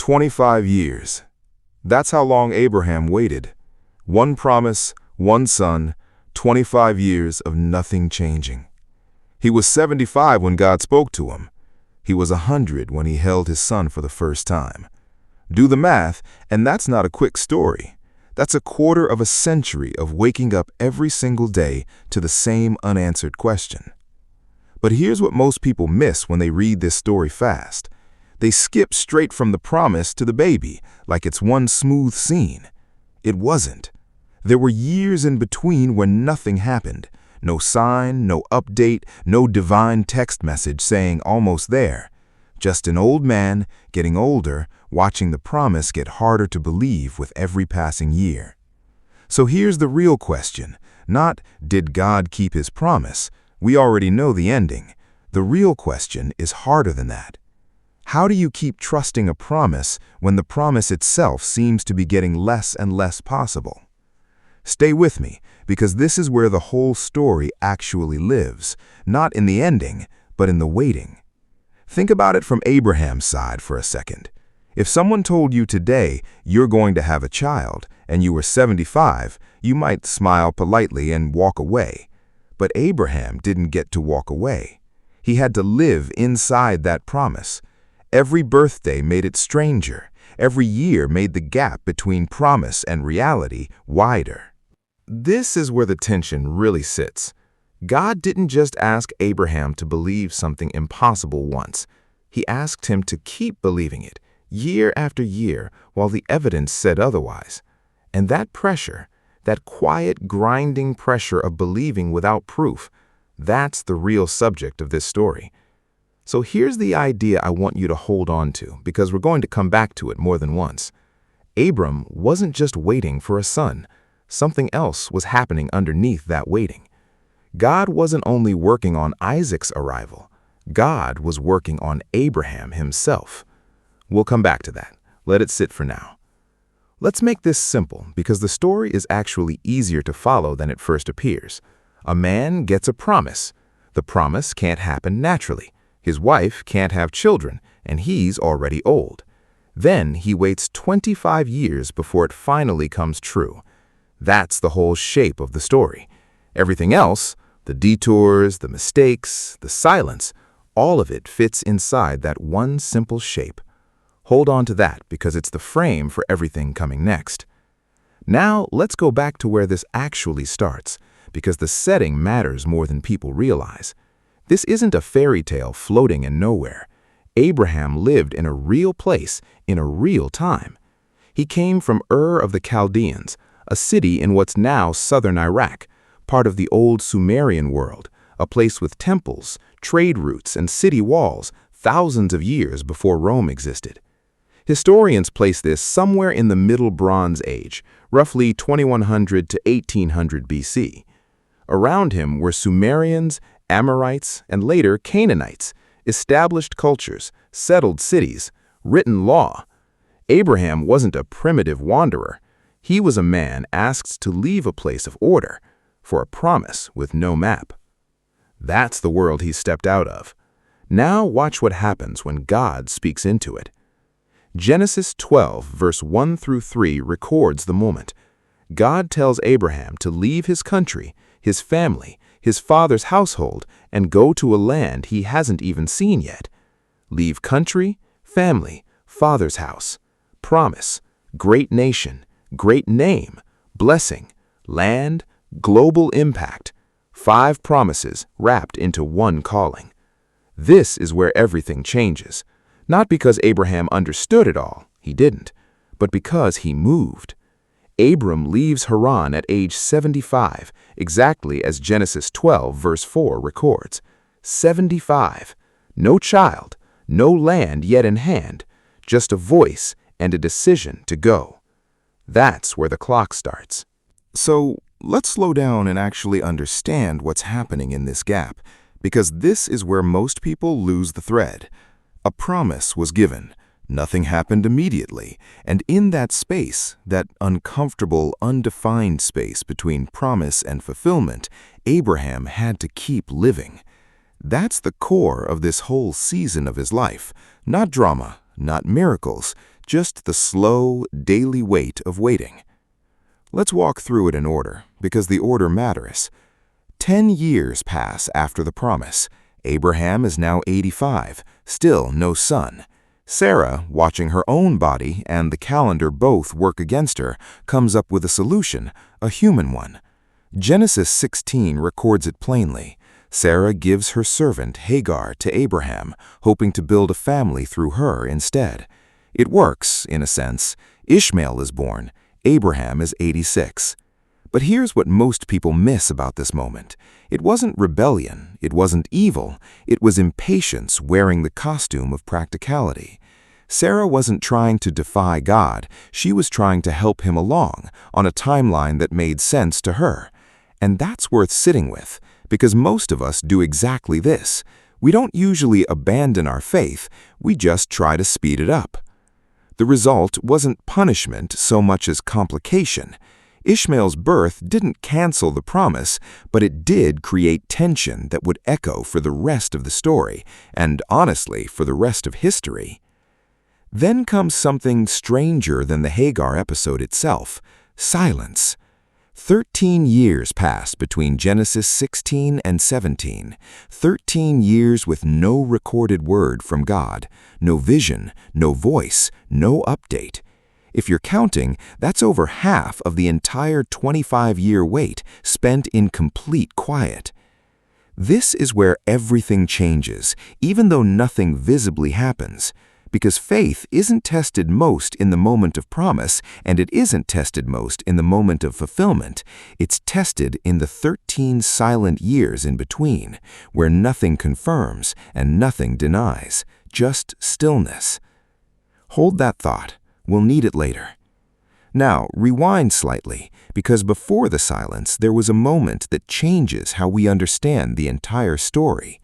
25 years. That's how long Abraham waited. One promise, one son, 25 years of nothing changing. He was 75 when God spoke to him. He was 100 when he held his son for the first time. Do the math, and that's not a quick story. That's a quarter of a century of waking up every single day to the same unanswered question. But here's what most people miss when they read this story fast. They skip straight from the promise to the baby, like it's one smooth scene. It wasn't. There were years in between when nothing happened. No sign, no update, no divine text message saying almost there. Just an old man getting older, watching the promise get harder to believe with every passing year. So here's the real question. Not, did God keep his promise? We already know the ending. The real question is harder than that. How do you keep trusting a promise when the promise itself seems to be getting less and less possible? Stay with me, because this is where the whole story actually lives, not in the ending, but in the waiting. Think about it from Abraham's side for a second. If someone told you today you're going to have a child, and you were 75, you might smile politely and walk away. But Abraham didn't get to walk away. He had to live inside that promise. Every birthday made it stranger. Every year made the gap between promise and reality wider. This is where the tension really sits. God didn't just ask Abraham to believe something impossible once. He asked him to keep believing it, year after year, while the evidence said otherwise. And that pressure, that quiet, grinding pressure of believing without proof, that's the real subject of this story. So here's the idea I want you to hold on to, because we're going to come back to it more than once. Abram wasn't just waiting for a son. Something else was happening underneath that waiting. God wasn't only working on Isaac's arrival. God was working on Abraham himself. We'll come back to that. Let it sit for now. Let's make this simple, because the story is actually easier to follow than it first appears. A man gets a promise. The promise can't happen naturally. His wife can't have children, and he's already old. Then he waits 25 years before it finally comes true. That's the whole shape of the story. Everything else, the detours, the mistakes, the silence, all of it fits inside that one simple shape. Hold on to that, because it's the frame for everything coming next. Now, let's go back to where this actually starts, because the setting matters more than people realize. This isn't a fairy tale floating in nowhere. Abraham lived in a real place, in a real time. He came from Ur of the Chaldeans, a city in what's now southern Iraq, part of the old Sumerian world, a place with temples, trade routes, and city walls thousands of years before Rome existed. Historians place this somewhere in the Middle Bronze Age, roughly 2100 to 1800 BC. Around him were Sumerians, Amorites, and later Canaanites, established cultures, settled cities, written law. Abraham wasn't a primitive wanderer. He was a man asked to leave a place of order for a promise with no map. That's the world he stepped out of. Now watch what happens when God speaks into it. Genesis 12, verse 1 through 3 records the moment. God tells Abraham to leave his country, his family, his father's household, and go to a land he hasn't even seen yet. Leave country, family, father's house. Promise, great nation, great name, blessing, land, global impact. 5 promises wrapped into one calling. This is where everything changes. Not because Abraham understood it all, he didn't, but because he moved. Abram leaves Haran at age 75, exactly as Genesis 12, verse 4 records. 75. No child, no land yet in hand, just a voice and a decision to go. That's where the clock starts. So let's slow down and actually understand what's happening in this gap, because this is where most people lose the thread. A promise was given. Nothing happened immediately, and in that space, that uncomfortable, undefined space between promise and fulfillment, Abraham had to keep living. That's the core of this whole season of his life. Not drama, not miracles, just the slow, daily weight of waiting. Let's walk through it in order, because the order matters. 10 years pass after the promise. Abraham is now 85, still no son. Sarah, watching her own body and the calendar both work against her, comes up with a solution, a human one. Genesis 16 records it plainly. Sarah gives her servant Hagar to Abraham, hoping to build a family through her instead. It works, in a sense. Ishmael is born. Abraham is 86. But here's what most people miss about this moment. It wasn't rebellion, it wasn't evil, it was impatience wearing the costume of practicality. Sarah wasn't trying to defy God, she was trying to help him along, on a timeline that made sense to her. And that's worth sitting with, because most of us do exactly this. We don't usually abandon our faith, we just try to speed it up. The result wasn't punishment so much as complication. Ishmael's birth didn't cancel the promise, but it did create tension that would echo for the rest of the story, and honestly, for the rest of history. Then comes something stranger than the Hagar episode itself: silence. 13 years passed between Genesis 16 and 17. 13 years with no recorded word from God, no vision, no voice, no update. If you're counting, that's over half of the entire 25-year wait spent in complete quiet. This is where everything changes, even though nothing visibly happens. Because faith isn't tested most in the moment of promise, and it isn't tested most in the moment of fulfillment. It's tested in the 13 silent years in between, where nothing confirms and nothing denies, just stillness. Hold that thought. We'll need it later. Now, rewind slightly, because before the silence, there was a moment that changes how we understand the entire story.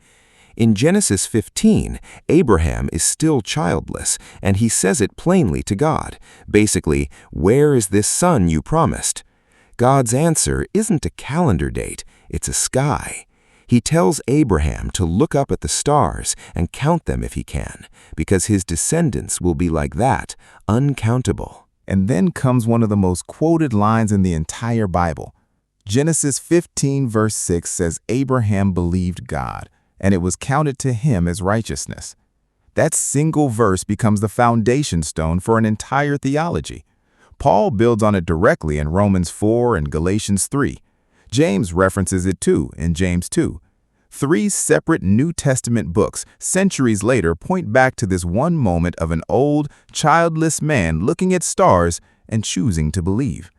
In Genesis 15, Abraham is still childless, and he says it plainly to God. Basically, "Where is this son you promised?" God's answer isn't a calendar date, it's a sky. He tells Abraham to look up at the stars and count them if he can, because his descendants will be like that, uncountable. And then comes one of the most quoted lines in the entire Bible. Genesis 15 verse 6 says, "Abraham believed God, and it was counted to him as righteousness." That single verse becomes the foundation stone for an entire theology. Paul builds on it directly in Romans 4 and Galatians 3. James references it too in James 2. 3 separate New Testament books centuries later point back to this one moment of an old, childless man looking at stars and choosing to believe.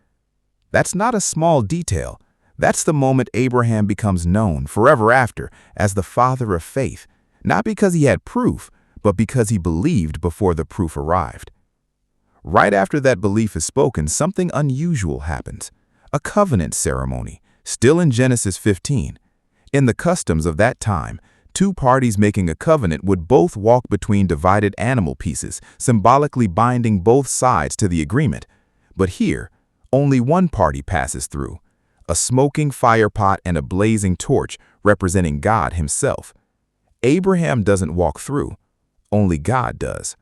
That's not a small detail. That's the moment Abraham becomes known forever after as the father of faith, not because he had proof, but because he believed before the proof arrived. Right after that belief is spoken, something unusual happens: a covenant ceremony, still in Genesis 15. In the customs of that time, 2 parties making a covenant would both walk between divided animal pieces, symbolically binding both sides to the agreement. But here, only one party passes through: a smoking fire pot and a blazing torch representing God himself. Abraham doesn't walk through, only God does.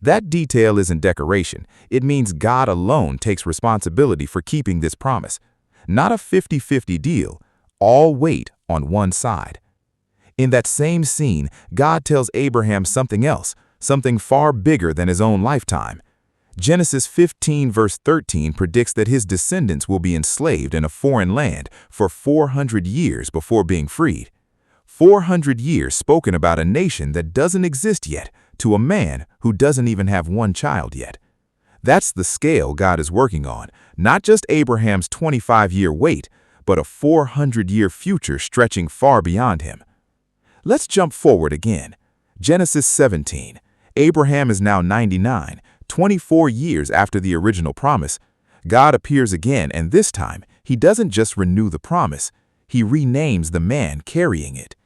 That detail isn't decoration. It means God alone takes responsibility for keeping this promise. Not a 50-50 deal, all weight on one side. In that same scene, God tells Abraham something else, something far bigger than his own lifetime. Genesis 15 verse 13 predicts that his descendants will be enslaved in a foreign land for 400 years before being freed. 400 years spoken about a nation that doesn't exist yet, to a man who doesn't even have one child yet. That's the scale God is working on, not just Abraham's 25-year wait, but a 400-year future stretching far beyond him. Let's jump forward again. Genesis 17. Abraham is now 99, 24 years after the original promise. God appears again, and this time, he doesn't just renew the promise, he renames the man carrying it.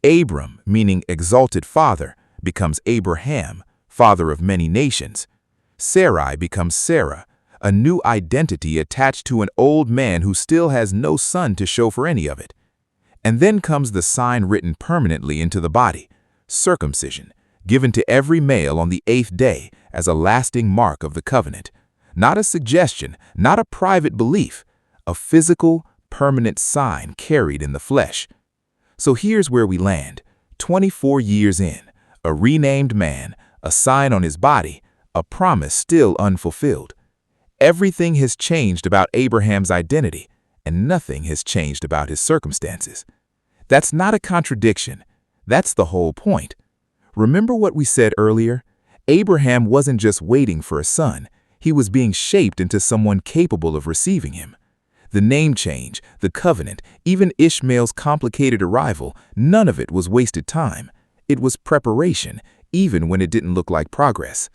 Abram, meaning exalted father, becomes Abraham, father of many nations. Sarai becomes Sarah, a new identity attached to an old man who still has no son to show for any of it. And then comes the sign written permanently into the body: circumcision, given to every male on the 8th day, as a lasting mark of the covenant. Not a suggestion, not a private belief, a physical, permanent sign carried in the flesh. So here's where we land, 24 years in, a renamed man, a sign on his body, a promise still unfulfilled. Everything has changed about Abraham's identity, and nothing has changed about his circumstances. That's not a contradiction. That's the whole point. Remember what we said earlier? Abraham wasn't just waiting for a son. He was being shaped into someone capable of receiving him. The name change, the covenant, even Ishmael's complicated arrival, none of it was wasted time. It was preparation, even when it didn't look like progress.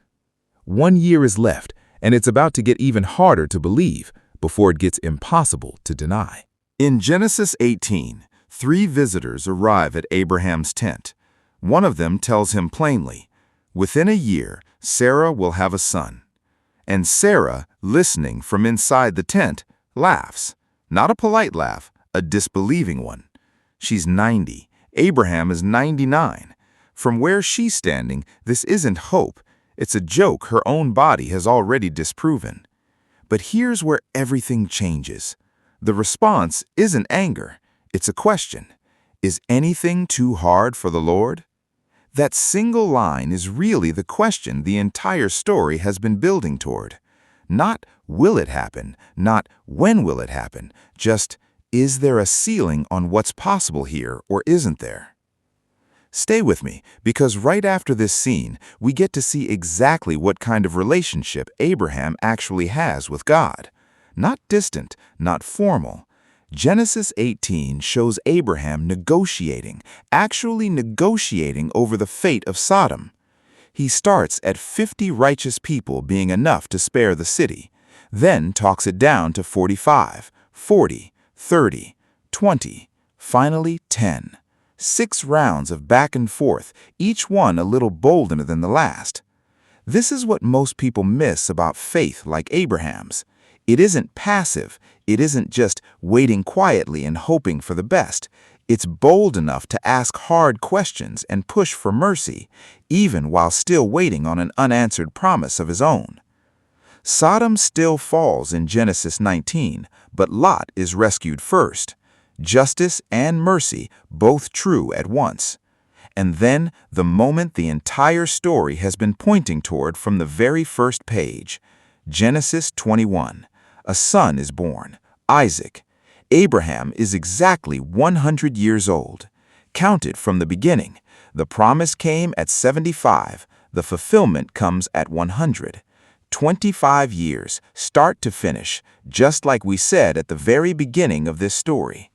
1 year is left, and it's about to get even harder to believe before it gets impossible to deny. In Genesis 18, 3 visitors arrive at Abraham's tent. One of them tells him plainly, "Within a year, Sarah will have a son." And Sarah, listening from inside the tent, laughs. Not a polite laugh, a disbelieving one. She's 90. Abraham is 99. From where she's standing, this isn't hope. It's a joke her own body has already disproven. But here's where everything changes. The response isn't anger. It's a question. Is anything too hard for the Lord? That single line is really the question the entire story has been building toward. Not will it happen, not when will it happen, just is there a ceiling on what's possible here or isn't there? Stay with me, because right after this scene, we get to see exactly what kind of relationship Abraham actually has with God. Not distant, not formal. Genesis 18 shows Abraham negotiating, actually negotiating over the fate of Sodom. He starts at 50 righteous people being enough to spare the city, then talks it down to 45, 40, 30, 20, finally 10. 6 rounds of back and forth, each one a little bolder than the last. This is what most people miss about faith like Abraham's. It isn't passive. It isn't just waiting quietly and hoping for the best. It's bold enough to ask hard questions and push for mercy, even while still waiting on an unanswered promise of his own. Sodom still falls in Genesis 19, but Lot is rescued first. Justice and mercy, both true at once. And then the moment the entire story has been pointing toward from the very first page. Genesis 21. A son is born, Isaac. Abraham is exactly 100 years old. Counted from the beginning. The promise came at 75. The fulfillment comes at 100. 25 years, start to finish, just like we said at the very beginning of this story.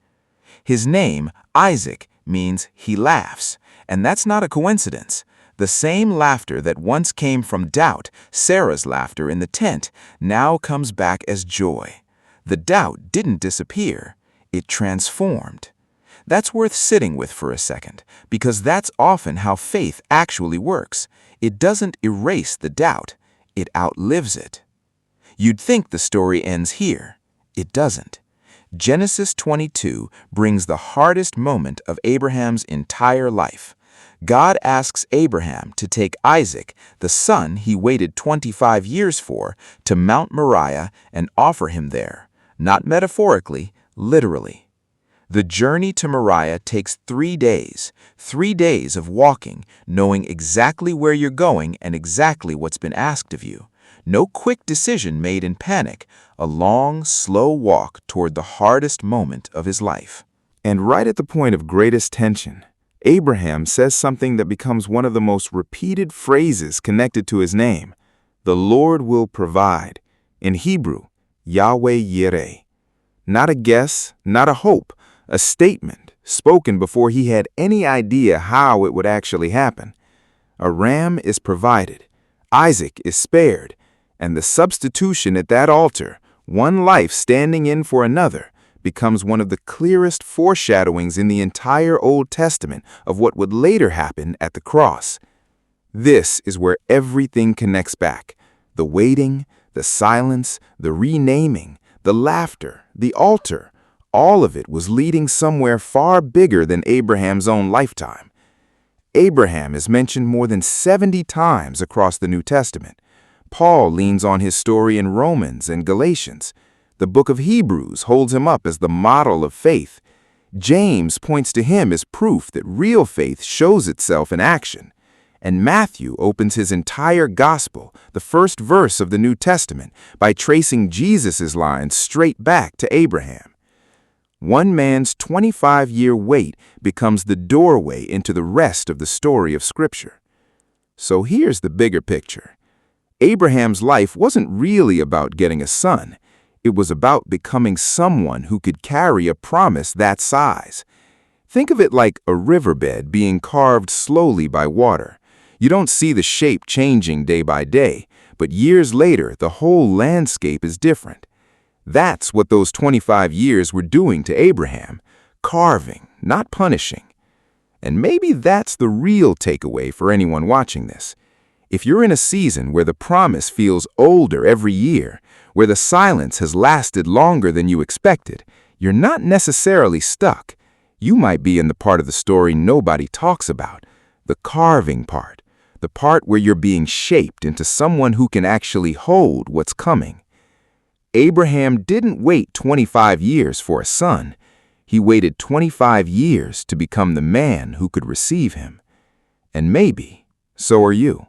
His name, Isaac, means he laughs, and that's not a coincidence. The same laughter that once came from doubt, Sarah's laughter in the tent, now comes back as joy. The doubt didn't disappear, it transformed. That's worth sitting with for a second, because that's often how faith actually works. It doesn't erase the doubt, it outlives it. You'd think the story ends here. It doesn't. Genesis 22 brings the hardest moment of Abraham's entire life. God asks Abraham to take Isaac, the son he waited 25 years for, to Mount Moriah and offer him there. Not metaphorically, literally. The journey to Moriah takes 3 days. 3 days of walking, knowing exactly where you're going and exactly what's been asked of you. No quick decision made in panic, a long, slow walk toward the hardest moment of his life. And right at the point of greatest tension, Abraham says something that becomes one of the most repeated phrases connected to his name. The Lord will provide. In Hebrew, Yahweh Yireh. Not a guess, not a hope, a statement spoken before he had any idea how it would actually happen. A ram is provided, Isaac is spared, and the substitution at that altar, one life standing in for another, becomes one of the clearest foreshadowings in the entire Old Testament of what would later happen at the cross. This is where everything connects back. The waiting, the silence, the renaming, the laughter, the altar, all of it was leading somewhere far bigger than Abraham's own lifetime. Abraham is mentioned more than 70 times across the New Testament. Paul leans on his story in Romans and Galatians. The book of Hebrews holds him up as the model of faith. James points to him as proof that real faith shows itself in action. And Matthew opens his entire gospel, the first verse of the New Testament, by tracing Jesus' lines straight back to Abraham. One man's 25-year wait becomes the doorway into the rest of the story of Scripture. So here's the bigger picture. Abraham's life wasn't really about getting a son. It was about becoming someone who could carry a promise that size. Think of it like a riverbed being carved slowly by water. You don't see the shape changing day by day, but years later, the whole landscape is different. That's what those 25 years were doing to Abraham, carving, not punishing. And maybe that's the real takeaway for anyone watching this. If you're in a season where the promise feels older every year, where the silence has lasted longer than you expected, you're not necessarily stuck. You might be in the part of the story nobody talks about, the carving part, the part where you're being shaped into someone who can actually hold what's coming. Abraham didn't wait 25 years for a son. He waited 25 years to become the man who could receive him. And maybe so are you.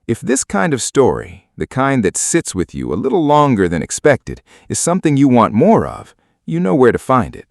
If this kind of story, the kind that sits with you a little longer than expected, is something you want more of, you know where to find it.